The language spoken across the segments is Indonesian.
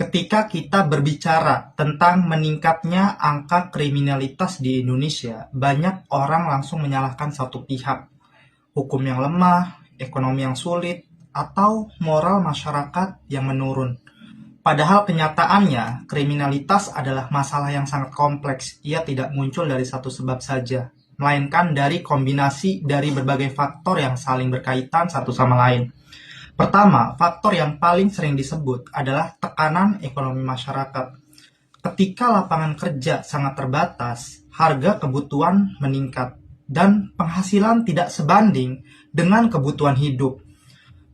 Ketika kita berbicara tentang meningkatnya angka kriminalitas di Indonesia, banyak orang langsung menyalahkan satu pihak. Hukum yang lemah, ekonomi yang sulit, atau moral masyarakat yang menurun. Padahal kenyataannya, kriminalitas adalah masalah yang sangat kompleks. Ia tidak muncul dari satu sebab saja, melainkan dari kombinasi dari berbagai faktor yang saling berkaitan satu sama lain. Pertama, faktor yang paling sering disebut adalah tekanan ekonomi masyarakat. Ketika lapangan kerja sangat terbatas, harga kebutuhan meningkat, dan penghasilan tidak sebanding dengan kebutuhan hidup.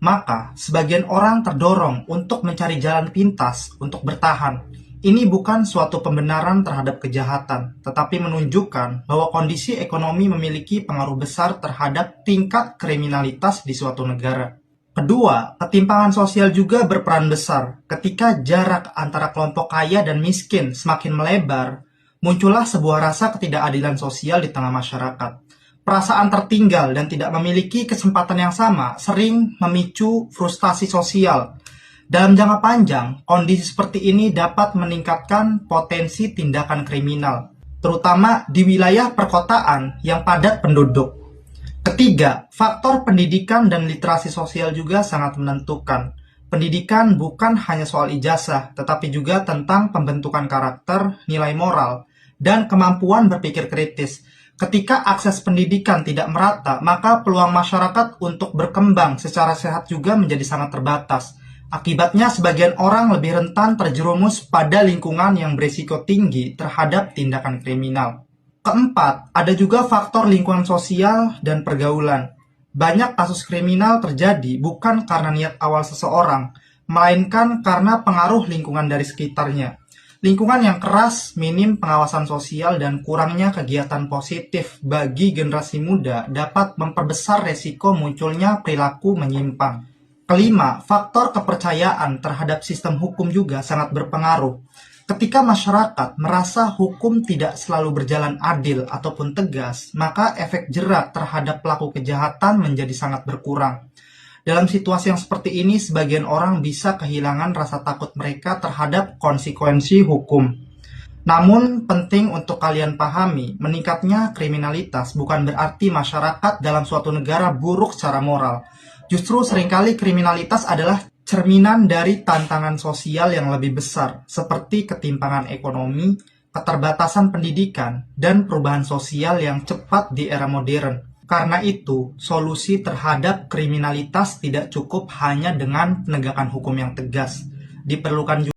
Maka, sebagian orang terdorong untuk mencari jalan pintas untuk bertahan. Ini bukan suatu pembenaran terhadap kejahatan, tetapi menunjukkan bahwa kondisi ekonomi memiliki pengaruh besar terhadap tingkat kriminalitas di suatu negara. Kedua, ketimpangan sosial juga berperan besar. Ketika jarak antara kelompok kaya dan miskin semakin melebar, muncullah sebuah rasa ketidakadilan sosial di tengah masyarakat. Perasaan tertinggal dan tidak memiliki kesempatan yang sama sering memicu frustasi sosial. Dalam jangka panjang, kondisi seperti ini dapat meningkatkan potensi tindakan kriminal, terutama di wilayah perkotaan yang padat penduduk. Ketiga, faktor pendidikan dan literasi sosial juga sangat menentukan. Pendidikan bukan hanya soal ijazah, tetapi juga tentang pembentukan karakter, nilai moral, dan kemampuan berpikir kritis. Ketika akses pendidikan tidak merata, maka peluang masyarakat untuk berkembang secara sehat juga menjadi sangat terbatas. Akibatnya, sebagian orang lebih rentan terjerumus pada lingkungan yang berisiko tinggi terhadap tindakan kriminal. Keempat, ada juga faktor lingkungan sosial dan pergaulan. Banyak kasus kriminal terjadi bukan karena niat awal seseorang, melainkan karena pengaruh lingkungan dari sekitarnya. Lingkungan yang keras, minim pengawasan sosial, dan kurangnya kegiatan positif bagi generasi muda dapat memperbesar resiko munculnya perilaku menyimpang. Kelima, faktor kepercayaan terhadap sistem hukum juga sangat berpengaruh. Ketika masyarakat merasa hukum tidak selalu berjalan adil ataupun tegas, maka efek jerat terhadap pelaku kejahatan menjadi sangat berkurang. Dalam situasi yang seperti ini, sebagian orang bisa kehilangan rasa takut mereka terhadap konsekuensi hukum. Namun, penting untuk kalian pahami, meningkatnya kriminalitas bukan berarti masyarakat dalam suatu negara buruk secara moral. Justru seringkali kriminalitas adalah cerminan dari tantangan sosial yang lebih besar, seperti ketimpangan ekonomi, keterbatasan pendidikan, dan perubahan sosial yang cepat di era modern. Karena itu, solusi terhadap kriminalitas tidak cukup hanya dengan penegakan hukum yang tegas. Diperlukan juga